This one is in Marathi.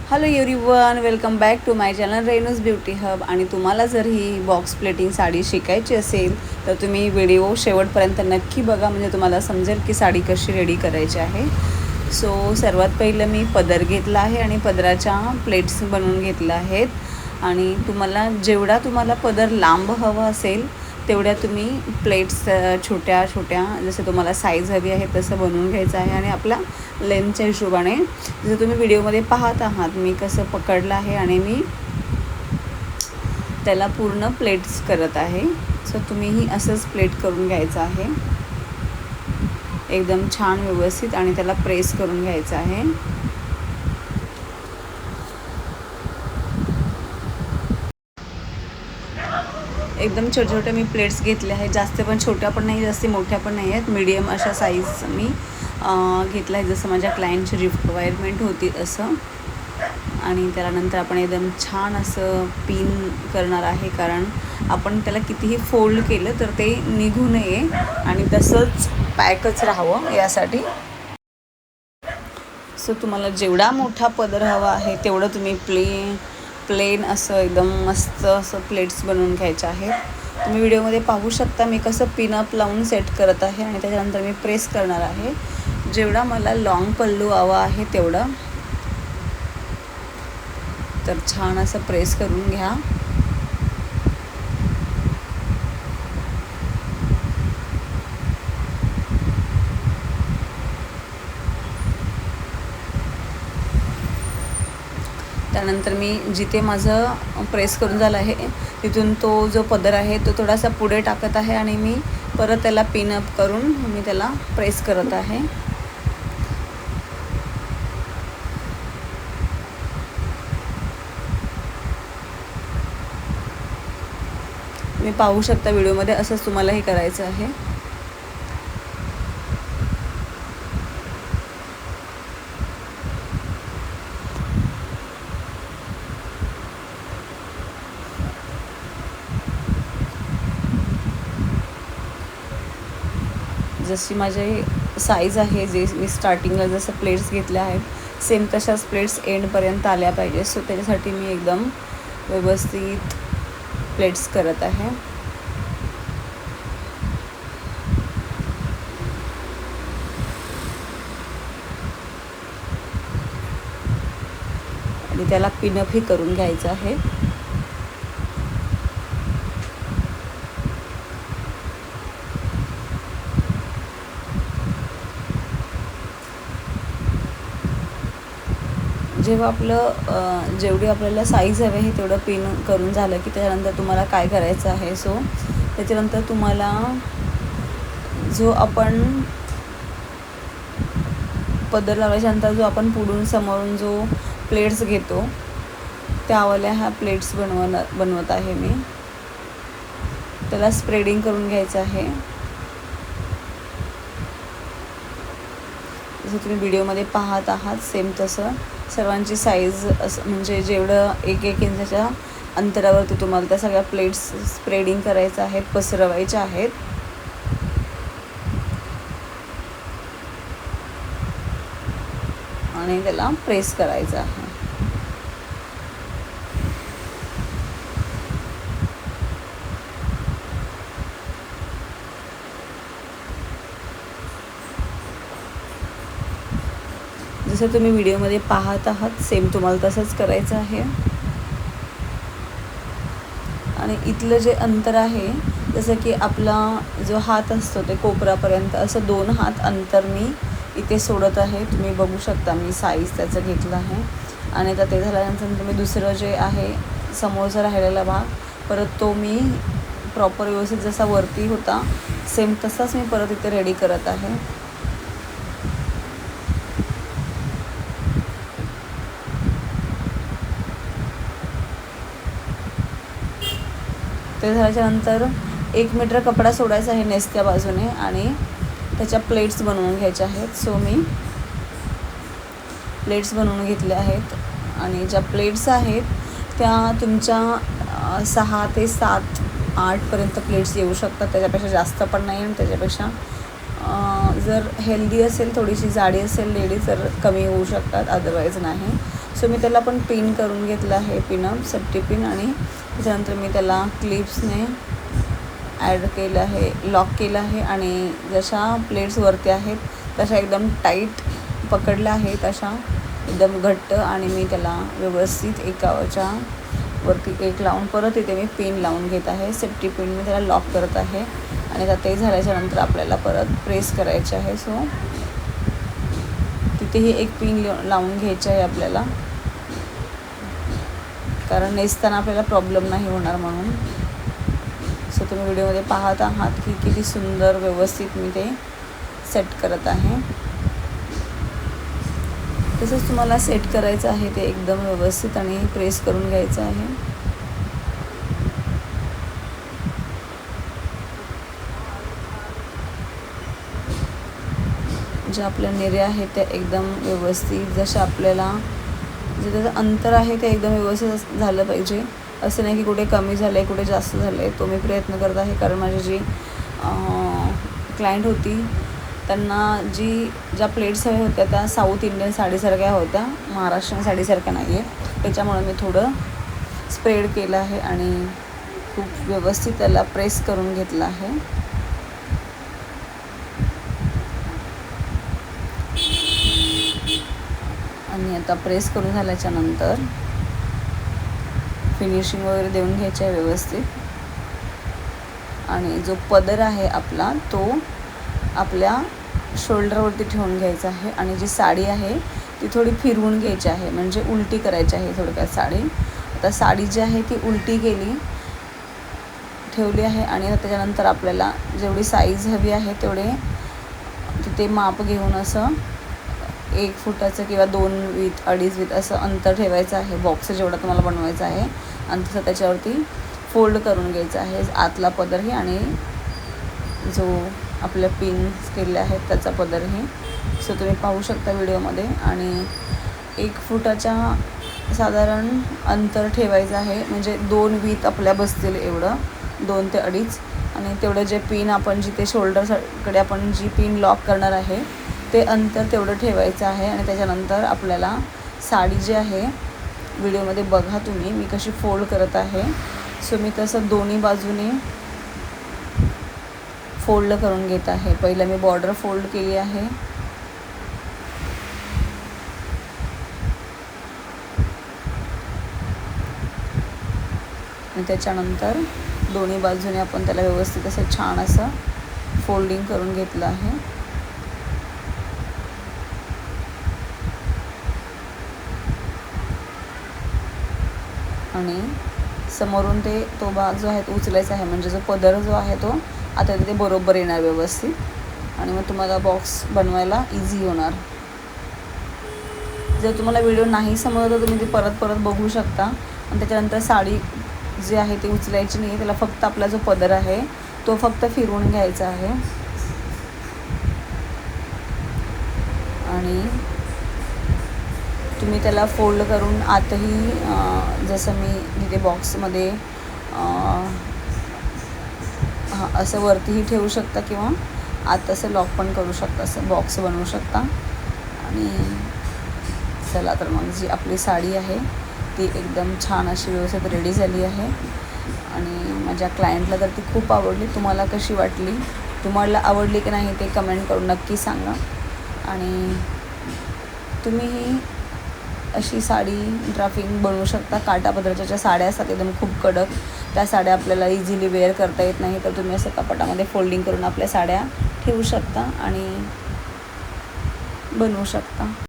Hello everyone, welcome back to my channel Renu's beauty hub. आणि तुम्हाला जर ही बॉक्स प्लेटिंग साडी शिकायची असेल तर तुम्ही व्हिडिओ शेवटपर्यंत नक्की बघा, म्हणजे तुम्हाला समजेल की साडी कशी रेडी करायची आहे. सो सर्वात पहिलं मी पदर घेतला आहे आणि पदराच्या प्लेट्स बनवून घेतल्या आहेत. आणि तुम्हाला पदर लांब हवा असेल तेवढ्या तुम्ही प्लेट्स छोट्या छोट्या जसं तुम्हाला साईज हवी आहे तसं बनवून घ्यायचं आहे. आणि आपल्या लेंथच्या हिशोबाने जसं तुम्ही व्हिडिओमध्ये पाहत आहात मी कसं पकडलं आहे आणि मी त्याला पूर्ण प्लेट्स करत आहे. सो तुम्हीही असंच प्लेट करून घ्यायचं आहे एकदम छान व्यवस्थित, आणि त्याला प्रेस करून घ्यायचं आहे. एकदम छोटे मी प्लेट्स घेतले आहेत. जास्त पण छोट्या पण नाही, जास्त मोठ्या पण नाही आहेत, मीडियम अशा साईज मी घेतला आहे, जसं माझ्या क्लायंटची रिक्वायरमेंट होती असं. आणि त्यानंतर आपण एकदम छान असं पिन करणार आहे, कारण आपण त्याला कितीही फोल्ड केलं तर ते निघू नये आणि तसंच पॅकच राहावं यासाठी. सो तुम्हाला जेवढा मोठा पदर हवा आहे तेवढं तुम्ही प्लेन असं एकदम मस्त असं प्लेट्स बनवून घ्यायचे आहेत. तुम्ही व्हिडिओमध्ये पाहू शकता मी कसं पिनअप लावून सेट करत आहे आणि त्याच्यानंतर मी प्रेस करणार आहे. जेवढा मला लॉंग पल्लू हवा आहे तेवढं, तर छान असं प्रेस करून घ्या. त्यानंतर मी जिथे माझं प्रेस करून झालं आहे तिथून तो जो पदर आहे तो थोडासा पुढे टाकत आहे आणि मी परत त्याला पिनअप करून मी त्याला प्रेस करत आहे. तुम्ही पाहू शकता व्हिडिओमध्ये असंच तुम्हालाही करायचं आहे. जशी माझी साईज आहे, जे मी स्टार्टिंगला जसं प्लेट्स घेतल्या आहेत सेम तशाच प्लेट्स एंडपर्यंत आल्या पाहिजे. सो त्याच्यासाठी मी एकदम व्यवस्थित प्लेट्स करत आहे. आणि त्याला पिनअपही करून घ्यायचं आहे. जेव्हा जेवढी आपल्याला साईज हवी आहे तेवढं पिन करून झालं की त्याच्यानंतर तुम्हाला काय करायचं आहे. सो त्याच्यानंतर तुम्हाला जो आपण पदर लावायच्यानंतर जो आपण पुढून समोरून जो प्लेट्स घेतो त्यावाल्या ह्या प्लेट्स बनवत आहे मी. त्याला स्प्रेडिंग करून घ्यायचं आहे. जसं तुम्ही व्हिडिओमध्ये पाहत आहात सेम तसं सर्वांची साईज असं, म्हणजे जेवढं 1-1 इंचाच्या अंतरावरती तुम्हाला त्या सगळ्या प्लेट्स स्प्रेडिंग करायच्या आहेत, पसरवायच्या आहेत. आणि त्याला प्रेस करायचं आहे. जसं तुम्ही व्हिडिओमध्ये पाहत आहात सेम तुम्हाला तसंच करायचं आहे. आणि इथलं जे अंतर आहे, जसं की आपला जो हात असतो ते कोपरापर्यंत असं 2 हात अंतर मी इथे सोडत आहे. तुम्ही बघू शकता मी साईज त्याचं घेतलं आहे. आणि आता ते झाल्यानंतर तुम्ही दुसरं जे आहे समोरचा राहिलेला भाग परत तो मी प्रॉपर व्यवस्थित जसा वरती होता सेम तसाच मी परत इथे रेडी करत आहे. ते झाल्याच्यानंतर 1 मीटर कपडा सोडायचा आहे नेसत्या बाजूने आणि त्याच्या प्लेट्स बनवून घ्यायच्या आहेत. सो मी प्लेट्स बनवून घेतल्या आहेत. आणि ज्या प्लेट्स आहेत त्या तुमच्या 6 ते 7, 8पर्यंत प्लेट्स येऊ शकतात. त्याच्यापेक्षा जास्त पण नाही. आणि त्याच्यापेक्षा जर हेल्दी असेल, थोडीशी जाडी असेल लेडीज तर कमी होऊ शकतात, अदरवाईज नाही. सो मी त्याला पण पिन करून घेतलं आहे, पिनअप सेफ्टी पिन, आणि त्याच्यानंतर मी त्याला क्लिप्सने ॲड केलं आहे, लॉक केलं आहे, आणि जशा प्लेट्स वरती आहेत तशा एकदम टाईट पकडल्या आहेत, तशा एकदम घट्ट, आणि मी त्याला व्यवस्थित एकाच्या वरती एक लावून परत इथे मी पिन लावून घेत आहे, सेफ्टी पिन मी त्याला लॉक करत आहे, आणि आता ते झाल्याच्यानंतर आपल्याला परत प्रेस करायचे आहे. सो तिथेही एक पिन लावून घ्यायची आहे आपल्याला, कारण नेसताना आपल्याला प्रॉब्लेम नाही होणार म्हणून. सो तुम्ही व्हिडिओमध्ये पाहत आहात की किती सुंदर व्यवस्थित मी ते सेट करत आहे. तसंच तुम्हाला सेट करायचं आहे ते एकदम व्यवस्थित आणि प्रेस करून घ्यायचं आहे. ज्या आपल्या निर्या आहेत त्या एकदम व्यवस्थित, जसं आपल्याला जे त्याचं अंतर आहे ते एकदम व्यवस्थित झालं पाहिजे. असं नाही की कुठे कमी झालं आहे, कुठे जास्त झालं आहे. तो मी प्रयत्न करत आहे, कारण माझी जी क्लायंट होती त्यांना ज्या प्लेट्स हव्या होत्या त्या साऊथ इंडियन साडीसारख्या होत्या, महाराष्ट्रीयन साडीसारख्या नाही आहे. त्याच्यामुळे मी थोडं स्प्रेड केलं आहे आणि खूप व्यवस्थित त्याला प्रेस करून घेतलं आहे. आणि आता प्रेस करून झाल्याच्यानंतर फिनिशिंग वगैरे देऊन घ्यायची आहे व्यवस्थित. आणि जो पदर आहे आपला तो आपल्या शोल्डरवरती ठेवून घ्यायचा आहे, आणि जी साडी आहे ती थोडी फिरवून घ्यायची आहे, म्हणजे उलटी करायची आहे थोडक्यात साडी. आता साडी जी आहे ती उलटी ठेवली आहे, आणि त्याच्यानंतर आपल्याला जेवढी साईज हवी आहे तेवढे तिथे माप घेऊन असं 1 फुटाचं किंवा 2 वीत 2.5 वीत असं अंतर ठेवायचं आहे. बॉक्स जेवढा तुम्हाला बनवायचा आहे, आणि तसं त्याच्यावरती फोल्ड करून घ्यायचं आहे आतला पदरही, आणि जो आपल्या पिन्स केलेले आहेत त्याचा पदरही. सो तुम्ही पाहू शकता व्हिडिओमध्ये. आणि 1 फुटाच्या साधारण अंतर ठेवायचं आहे, म्हणजे 2 वीत आपल्या बसतील एवढं, 2 ते 2.5. आणि तेवढं जे पिन आपण जिथे शोल्डरकडे आपण जी पिन लॉक करणार आहे ते अंतर तेवढं ठेवायचं आहे. आणि त्याच्यानंतर आपल्याला साडी जी आहे व्हिडिओमध्ये बघा तुम्ही मी कशी फोल्ड करत आहे. सो मी तसं दोन्ही बाजूने फोल्ड करून घेत आहे. पहिलं मी बॉर्डर फोल्ड केली आहे, आणि त्याच्यानंतर दोन्ही बाजूने आपण त्याला व्यवस्थित असं छान असं फोल्डिंग करून घेतलं आहे. आणि समोरून तो भाग जो आहे तो उचलायचा आहे, म्हणजे जो पदर जो आहे तो आता तिथे बरोबर येणार व्यवस्थित, आणि मग तुम्हाला बॉक्स बनवायला इझी होणार. जर तुम्हाला व्हिडिओ नाही समजला तर तुम्ही ते परत बघू शकता. आणि त्याच्यानंतर साडी जी आहे ती उचलायची नाही, त्याला फक्त आपला जो पदर आहे तो फक्त फिरवून घ्यायचा आहे. आणि तुम्ही त्याला फोल्ड करून आतही जसं मी तिथे बॉक्समध्ये असं वरतीही ठेवू शकता, किंवा आत असं लॉक पण करू शकता, असं बॉक्स बनवू शकता. आणि चला तर मग जी आपली साडी आहे ती एकदम छान अशी व्यवस्थित रेडी झाली आहे. आणि माझ्या क्लायंटला तर ती खूप आवडली. तुम्हाला कशी वाटली, तुम्हाला आवडली की नाही ते कमेंट करून नक्की सांगा. आणि तुम्हीही अशी साडी ड्राफिंग बनवू शकता. काठापदराच्या ज्या साड्या असतात एकदम खूप कडक, त्या साड्या आपल्याला इझिली वेअर करता येत नाही, तर तुम्ही असं कपाटामध्ये फोल्डिंग करून आपल्या साड्या ठेवू शकता आणि बनवू शकता.